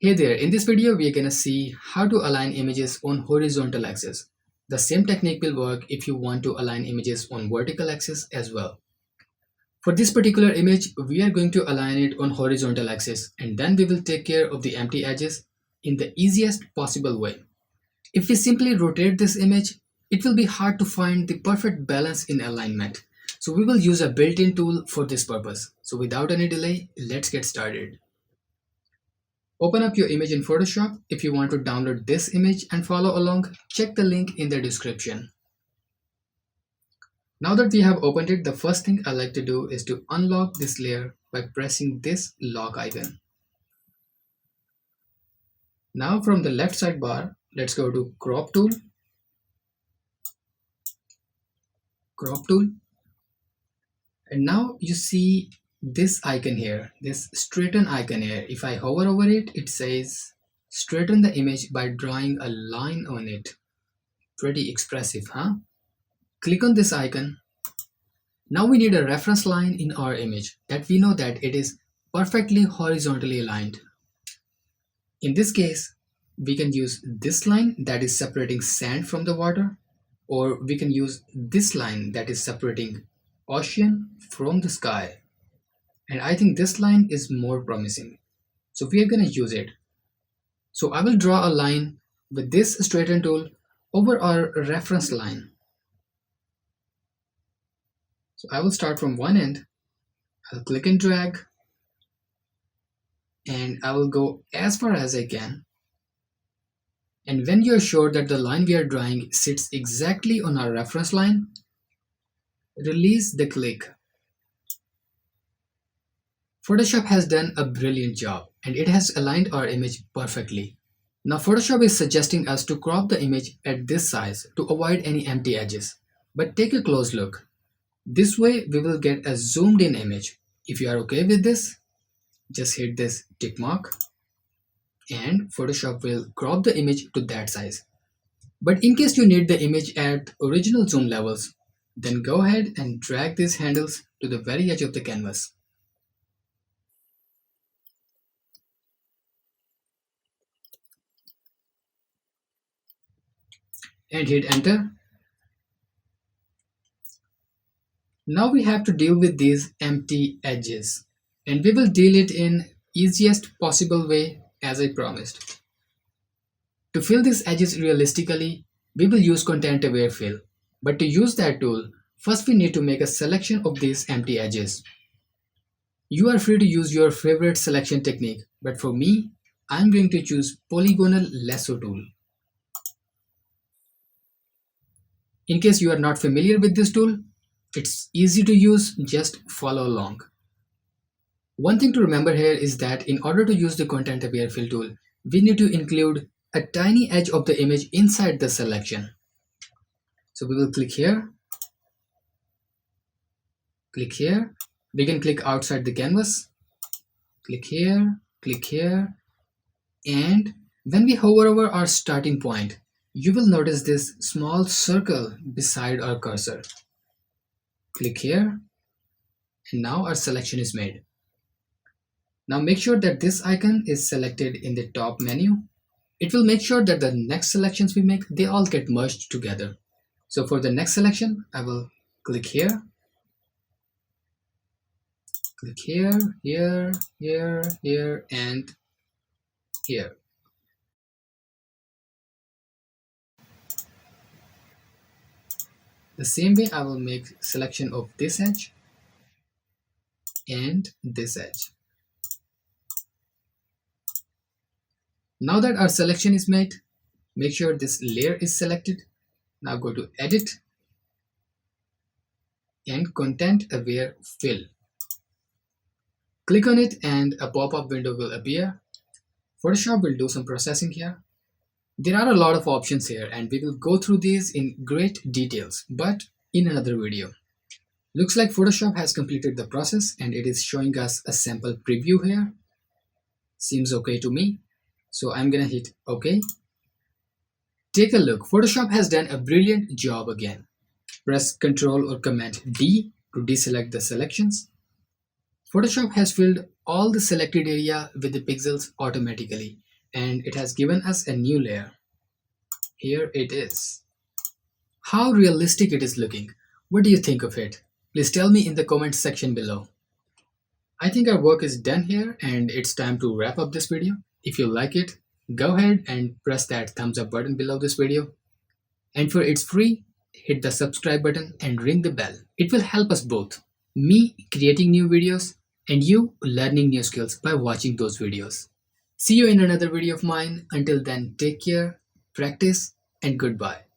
Hey there, in this video we are gonna see how to align images on horizontal axis. The same technique will work if you want to align images on vertical axis as well. For this particular image, we are going to align it on horizontal axis and then we will take care of the empty edges in the easiest possible way. If we simply rotate this image, it will be hard to find the perfect balance in alignment. So we will use a built-in tool for this purpose. So without any delay, let's get started. Open up your image in Photoshop. If you want to download this image and follow along, check the link in the description. Now that we have opened it, the first thing I like to do is to unlock this layer by pressing this lock icon. Now from the left sidebar, let's go to crop tool, and now you see this icon here, this straighten icon here. If I hover over it, it says straighten the image by drawing a line on it. Pretty expressive, huh? Click on this icon. Now we need a reference line in our image that we know that it is perfectly horizontally aligned. In this case, we can use this line that is separating sand from the water, or we can use this line that is separating ocean from the sky. And I think this line is more promising. So we are going to use it. So I will draw a line with this straighten tool over our reference line. So I will start from one end. I'll click and drag. And I will go as far as I can. And when you're sure that the line we are drawing sits exactly on our reference line, release the click. Photoshop has done a brilliant job and it has aligned our image perfectly. Now Photoshop is suggesting us to crop the image at this size to avoid any empty edges. But take a close look. This way we will get a zoomed in image. If you are okay with this, just hit this tick mark and Photoshop will crop the image to that size. But in case you need the image at original zoom levels, then go ahead and drag these handles to the very edge of the canvas. And hit enter. Now we have to deal with these empty edges, and we will deal it in easiest possible way as I promised. To fill these edges realistically, we will use content aware fill. But to use that tool, first we need to make a selection of these empty edges. You are free to use your favorite selection technique, but for me, I'm going to choose polygonal lasso tool. In case you are not familiar with this tool, it's easy to use, just follow along. One thing to remember here is that in order to use the content aware fill tool, we need to include a tiny edge of the image inside the selection. So we will click here, we can click outside the canvas, click here, and when we hover over our starting point, you will notice this small circle beside our cursor. Click here, and now our selection is made. Now make sure that this icon is selected in the top menu. It will make sure that the next selections we make, they all get merged together. So for the next selection, I will click here, here, and here. The same way I will make selection of this edge and this edge. Now that our selection is made, make sure this layer is selected. Now go to edit and content aware fill. Click on it and a pop-up window will appear. Photoshop will do some processing here. There are a lot of options here and we will go through these in great details, but in another video. Looks like Photoshop has completed the process and it is showing us a sample preview here. Seems okay to me. So I'm gonna hit OK. Take a look, Photoshop has done a brilliant job again. Press Ctrl or Command D to deselect the selections. Photoshop has filled all the selected area with the pixels automatically. and it has given us a new layer. Here it is. How realistic it is looking. What do you think of it? Please tell me in the comment section below. I think our work is done here and it's time to wrap up this video. If you like it, go ahead and press that thumbs up button below this video. And for it's free, hit the subscribe button and ring the bell. It will help us both. Me creating new videos and you learning new skills by watching those videos. See you in another video of mine. Until then, take care, practice, and goodbye.